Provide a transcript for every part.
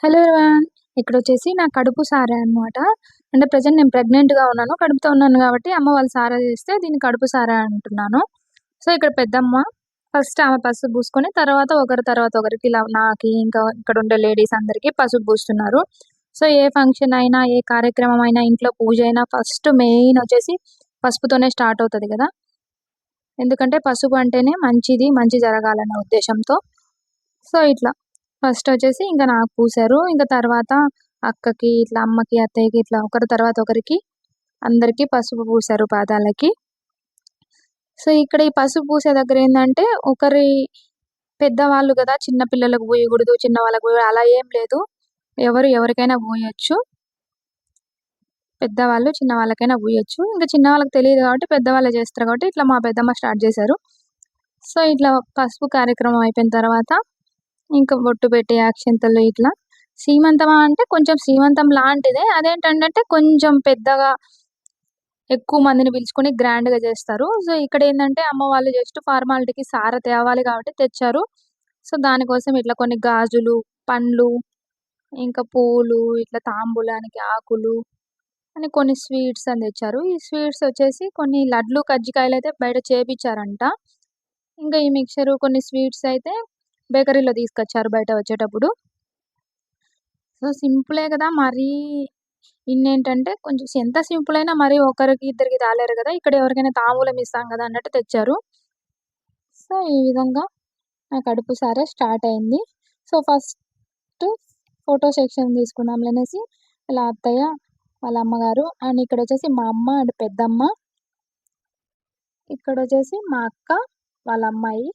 Hello everyone. ఇక్కడొచ్చేసి నా కడుపు సారె అనమాట. అంటే ప్రెజెంట్ నేను ప్రెగ్నెంట్‌గా ఉన్నాను. కడుపుతో ఉన్నాను గాబట్టి అమ్మ వాళ్ళు సారె చేస్తే దీన్ని కడుపు సారె అంటున్నాను. సో, ఇక్కడ పెద్దమ్మ ఫస్ట్ ఆమె పసుపు పూసుకొని తర్వాత తర్వాత ఒకరికి ఇలా నాకి ఇంకా ఇక్కడుండే లేడీస్ అందరికి పసుపు పూస్తున్నారు. సో, ఏ ఫంక్షన్ అయినా, ఏ కార్యక్రమం అయినా, ఇంట్లో పూజ అయినా ఫస్ట్ మెయిన్ వచ్చేసి పసుపుతోనే స్టార్ట్ అవుతది గదా! ఎందుకంటే పసుపు అంటేనే మంచిది, మంచి జరగాలన్న ఉద్దేశంతో. సో, ఇట్లా ఫస్టొచ్చేసి ఇంక నాకు పూసారు. ఇంక తర్వాత అక్కకి, ఇట్లా అమ్మకి, అత్తయ్యకి ఇట్లా ఒకరి తర్వాత ఒకరికి అందరికి పసుపు పూసారు పాదాలకి. సో, ఇక్కడ ఈ పసుపు పూసే దగ్గరేందంటే ఒకరి పెద్దవాళ్ళు గదా! చిన్న పిల్లలకు పూయగూడదు, చిన్నవాళ్ళకి అలా ఏం లేదు. ఎవరికైనా పూయొచ్చు. పెద్దవాళ్ళు, చిన్నవాళ్ళకైనా పూయొచ్చు. ఇంక చిన్నవాళ్ళకి తెలీదు గాబట్టి పెద్దవాళ్ళే చేస్తారు గాబట్టి ఇట్లా మా పెద్దమ్మ స్టార్ట్ జేశారు. సో, ఇట్లా పసుపు కార్యక్రమం అయిపోయిన తర్వాత ఇంక బొట్టు పెట్టి అక్షింతలు ఇట్లా సీమంతమా అంటే కొంచెం సీమంతం లాంటిదే. అదేంటంటే కొంచెం పెద్దగా ఎక్కువ మందిని పిలుచుకొని గ్రాండ్‌గా జేస్తారు. సో, ఇక్కడేందంటే అమ్మ వాళ్ళు జస్ట్ ఫార్మాలిటీకి సార తేవాలి గాబట్టి తెచ్చారు. సో, దానికోసం ఇట్లా కొన్ని గాజులు, పండ్లు, ఇంకా పూలు, ఇట్లా తాంబూలానికి ఆకులు అని కొన్ని స్వీట్స్ అని తెచ్చారు. ఈ స్వీట్స్ వచ్చేసి కొన్ని లడ్లు, కజ్జికాయలయితే బయట చేపిచ్చారంట. ఇంకా ఈ మిక్చరు కొన్ని స్వీట్స్ అయితే బేకరీలో తీసుకొచ్చారు బయట వచ్చేటప్పుడు. సో, సింపులే గదా! మరీ ఇన్నేంటంటే కొంచెం ఎంత సింపులైనా మరీ ఒకరికి, ఇద్దరికి తాలేరు గదా! ఇక్కడ ఎవరికైనా తాంబూలం ఇస్తాం గదా! అన్నట్టు తెచ్చారు. సో, ఈ విధంగా నా కడుపు సారె స్టార్ట్ అయింది. సో, ఫస్టు ఫోటో సెక్షన్ తీసుకుందాంలే అనేసి ఇలా అత్తయ్య, వాళ్ళ అమ్మగారు అండ్ ఇక్కడొచ్చేసి మా అమ్మ అండ్ పెద్దమ్మ. ఇక్కడొచ్చేసి మా అక్క, వాళ్ళ అమ్మాయి.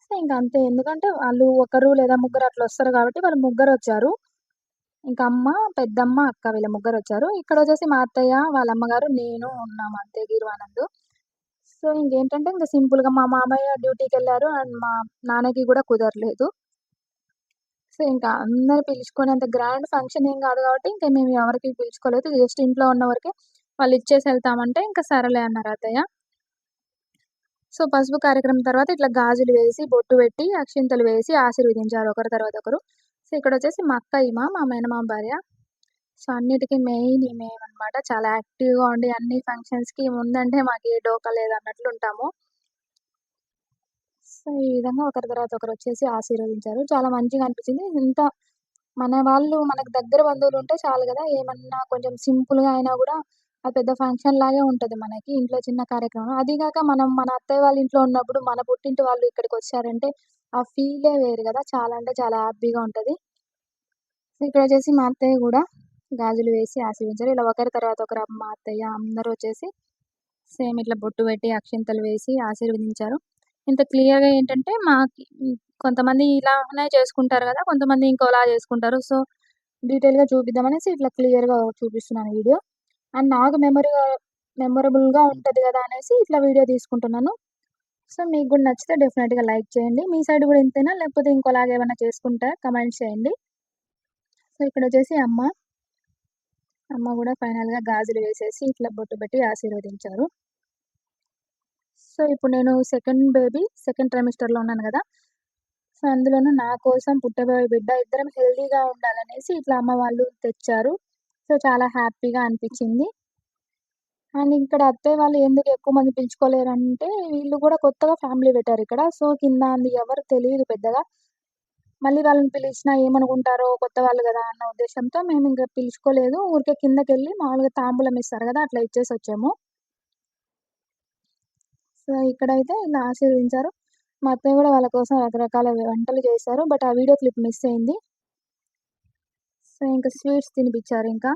సో, ఇంక అంతే. ఎందుకంటే వాళ్ళు ఒకరు లేదా ముగ్గురు అట్లా వస్తారు గాబట్టి వాళ్ళు ముగ్గురొచ్చారు. ఇంక అమ్మ, పెద్దమ్మ, అక్క వీళ్ళ ముగ్గురొచ్చారు. ఇక్కడొచ్చేసి మా అత్తయ్య, వాళ్ళ అమ్మగారు, నేను ఉన్నాము అంతే గీరువానందు. సో, ఇంకేంటంటే ఇంక సింపుల్‌గా మా మామయ్య డ్యూటీకెళ్లారు అండ్ మా నాన్నకి గూడా కుదరలేదు. సో, ఇంకా అందరూ పిలుచుకొని అంత గ్రాండ్ ఫంక్షన్ ఏం గాదు గాబట్టి ఇంక మేము ఎవరికీ పిలుచుకోలేదు. జస్ట్ ఇంట్లో ఉన్న వరకే వాళ్ళు ఇచ్చేసి ఎళ్తామంటే ఇంక సరేలే అన్నారు అత్తయ్య. సో, పసుపు కార్యక్రమం తర్వాత ఇట్లా గాజులు వేసి, బొట్టు పెట్టి, అక్షింతలు వేసి ఆశీర్వదించారు ఒకరి తర్వాత ఒకరు. సో, ఇక్కడొచ్చేసి మా అక్క ఈమ, మా మేనమామ భార్య. సో, అన్నిటికి మెయిన్ ఈమెనమాట. చాలా యాక్టివ్‌గా ఉండి అన్ని ఫంక్షన్స్‌కి ఈముందంటే మాకు ఏ డోకా లేదన్నట్లుంటాము. సో, ఈ విధంగా ఒకరి తర్వాత ఒకరొచ్చేసి ఆశీర్వదించారు. చాలా మంచిగా అనిపించింది. ఇంత మన వాళ్ళు మనకు దగ్గర బంధువులుంటే చాలు గదా! ఏమన్నా కొంచెం సింపుల్‌గా అయినా గూడా అది పెద్ద ఫంక్షన్ లాగే ఉంటది మనకి. ఇంట్లో చిన్న కార్యక్రమం. అదీ గాక మనం మన అత్తయ్య వాళ్ళ ఇంట్లో ఉన్నప్పుడు మన పుట్టింటి వాళ్ళు ఇక్కడికొచ్చారంటే ఆ ఫీలే వేరు గదా! చాలా అంటే చాలా హ్యాపీగా ఉంటది. సో, ఇక్కడొచ్చేసి మా అత్తయ్య గూడా గాజులు వేసి ఆశీర్వదించారు. ఇలా ఒకరి తర్వాత ఒకరు అమ్మ, అత్తయ్య అందరూ వచ్చేసి సేమ్ ఇట్లా బొట్టు పెట్టి, అక్షింతలు వేసి ఆశీర్వదించారు. ఇంత క్లియర్‌గా ఏంటంటే కొంతమంది ఇలానే చేసుకుంటారు గదా! కొంతమంది ఇంకోలా చేసుకుంటారు. సో, డీటెయిల్‌గా చూపిద్దామనేసి ఇట్లా క్లియర్‌గా చూపిస్తున్నాను వీడియో. అండ్ నాకు మెమరబుల్‌గా ఉంటది గదా! అనేసి ఇట్లా వీడియో తీసుకుంటున్నాను. సో, మీకు గూడా నచ్చితే డెఫినెట్‌గా లైక్ చేయండి. మీ సైడ్ గూడా ఇంతేనా? లేకపోతే ఇంకోలాగా ఏమన్నా చేసుకుంటారా? కమెంట్స్ చేయండి. సో, ఇక్కడొచ్చేసి అమ్మ గూడా ఫైనల్‌గా గాజులు వేసేసి ఇట్లా బొట్టు పెట్టి ఆశీర్వదించారు. సో, ఇప్పుడు నేను సెకండ్ ట్రైమిస్టర్‌లో ఉన్నాను గదా! సో, అందులోను నా కోసం పుట్టబోయే బిడ్డ ఇద్దరం హెల్తీగా ఉండాలనేసి ఇట్లా అమ్మ వాళ్ళు తెచ్చారు. సో, చాలా హ్యాపీగా అనిపిచ్చింది. అండ్ ఇక్కడ అత్తయ్య వాళ్ళు ఎందుకు ఎక్కువ మంది పిలుచుకోలేరంటే, వీళ్ళు గూడా కొత్తగా ఫ్యామిలీ పెట్టారిక్కడ. సో, కింద అంది ఎవరు తెలీదు పెద్దగా. మళ్ళీ వాళ్ళని పిలిచినా ఏమనుకుంటారో కొత్త వాళ్ళు గదా! అన్న ఉద్దేశ్యంతో మేమింక పిలుచుకోలేదు. ఊరికే కిందకెళ్ళి మామూలుగా తాంబూలం ఇస్తారు గదా! అట్లా ఇచ్చేసొచ్చాము. సో, ఇక్కడైతే ఇలా ఆశీర్వదించారు. మా అత్తయ్య గూడా వాళ్ళ కోసం రకరకాల వంటలు చేశారు. బట్ ఆ వీడియో క్లిప్ మిస్ అయింది. సో, ఇంక స్వీట్స్ తినిపిచ్చారింకా.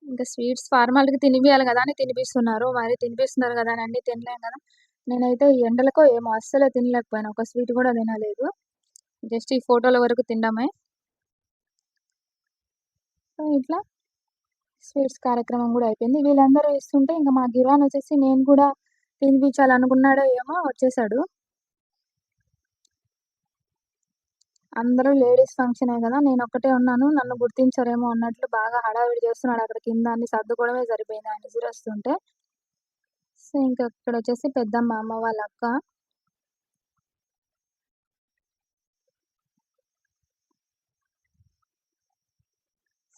ఇంక స్వీట్స్ ఫార్మాలిటీకి తినిపియాలి గదా! అని తినిపిస్తున్నారు. మరి తినిపిస్తున్నారు గదా! అని అన్నీ తినలేం గదా! నేనైతే ఈ ఎండలకో ఏమో అస్సలే తినలేకపోయాను. ఒక స్వీట్ గూడా తినలేదు. జస్ట్ ఈ ఫోటోల వరకు తినడమే. సో, ఇట్లా స్వీట్స్ కార్యక్రమం గూడా అయిపోయింది. వీళ్ళందరూ ఇస్తుంటే ఇంక మా గిరానొచ్చేసి నేను కూడా తినిపిచ్చాలనుకున్నాడో ఏమో వచ్చేసాడు. అందరూ లేడీస్ ఫంక్షనే గదా! నేనొక్కటే ఉన్నాను. నన్ను గుర్తించరేమో అన్నట్లు బాగా హడావిడి చేస్తున్నాడు అక్కడ కింద అన్ని సర్దుకోవడమే సరిపోయింది ఆయన ఎదురొస్తుంటే. సో, ఇంక ఇక్కడొచ్చేసి పెద్దమ్మ అమ్మ వాళ్ళ అక్క.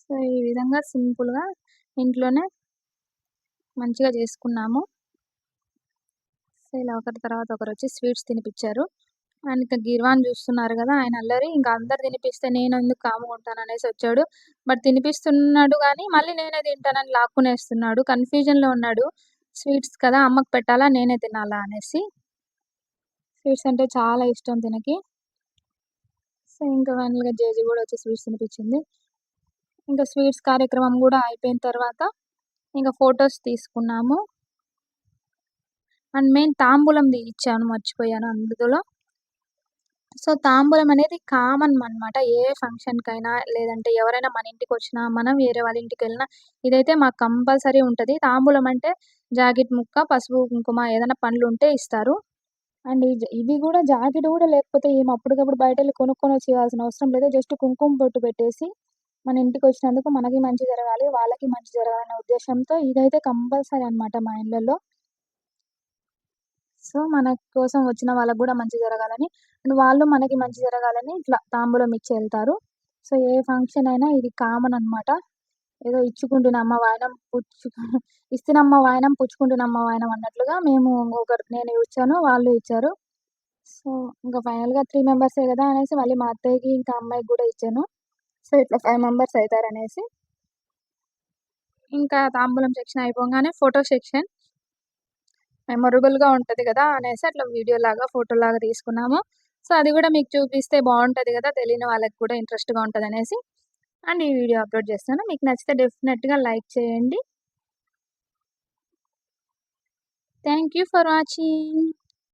సో, ఈ విధంగా సింపుల్‌గా ఇంట్లోనే మంచిగా చేసుకున్నాము. సో, ఇలా ఒకరి తర్వాత ఒకరొచ్చి స్వీట్స్ తినిపిచ్చారు. అండ్ ఇంక గీర్వాన్ చూస్తున్నారు గదా! ఆయన అల్లరి. ఇంక అందరు తినిపిస్తే నేనెందుకు కామ్‌గా ఉంటాననేసొచ్చాడు. బట్ తినిపిస్తున్నాడు గానీ, మళ్ళీ నేనే తింటానని లాక్కునేస్తున్నాడు. కన్‌ఫ్యూజన్‌లో ఉన్నాడు. స్వీట్స్ కదా! అమ్మకి పెట్టాలా? నేనే తినాలా అనేసి. స్వీట్స్ అంటే చాలా ఇష్టం తినకి. సో, ఇంకా ఫైనల్‌గా జేజీ గూడా వచ్చి స్వీట్స్ తినిపిచ్చింది. ఇంకా స్వీట్స్ కార్యక్రమం గూడా అయిపోయిన తర్వాత, ఇంక ఫోటోస్ తీసుకున్నాము. అండ్ మెయిన్ తాంబూలంది ఇచ్చాను మర్చిపోయాను అందులో. సో, తాంబూలం అనేది కామన్ అనమాట. ఏ ఫంక్షన్‌కైనా లేదంటే ఎవరైనా మన ఇంటికొచ్చినా, మనం వేరే వాళ్ళ ఇంటికెళ్ళినా ఇదైతే మాకు కంపల్సరీ ఉంటది. తాంబూలం అంటే జాకెట్ ముక్క, పసుపు, కుంకుమ ఏదైనా పండ్లుంటే ఇస్తారు. అండ్ ఇవి గూడా జాకెట్ గూడా లేకపోతే ఏమి అప్పటికప్పుడు బయటెళ్ళి కొనుక్కొనొచ్చి ఇవ్వాల్సిన అవసరం లేదు. జస్ట్ కుంకుమ బొట్టు పెట్టేసి, మన ఇంటికొచ్చినందుకు మనకి మంచి జరగాలి, వాళ్ళకి మంచి జరగాలనే ఉద్దేశ్యంతో ఇదైతే కంపల్సరీ అనమాట మా ఇళ్ళల్లో. సో, మన కోసం వచ్చిన వాళ్ళకి గూడా మంచి జరగాలని, అండ్ వాళ్ళు మనకి మంచి జరగాలని ఇట్లా తాంబూలం ఇచ్చి ఎళ్తారు. సో, ఏ ఫంక్షన్ అయినా ఇది కామన్ అనమాట. ఏదో ఇచ్చుకుంటున్నమ్మ వాయనం ఇస్తినమ్మ వాయనం, పుచ్చుకుంటున్నమ్మ వాయనం అన్నట్లుగా మేము నేను ఇచ్చాను, వాళ్ళు ఇచ్చారు. సో, ఇంక ఫైనల్‌గా 3 మెంబర్సే గదా! అనేసి మళ్ళీ మా అత్తయ్యకి, ఇంకా అమ్మాయికి గూడా ఇచ్చాను. సో, ఇట్లా 5 మెంబర్స్ అయితారనేసి. ఇంకా తాంబూలం సెక్షన్ అయిపోంగానే ఫోటో సెక్షన్. మెమరబుల్‌గా ఉంటది గదా! అనేసి అట్లా వీడియోలాగా, ఫోటోలాగా తీసుకున్నాము. సో, అది గూడా మీకు చూపిస్తే బావుంటది గదా! తెలియని వాళ్ళకి కూడా ఇంట్రెస్ట్‌గా ఉంటదనేసి అండ్ ఈ వీడియో అప్‌లోడ్ చేస్తాను. మీకు నచ్చితే డెఫినెట్‌గా లైక్ చేయండి. Thank you for watching.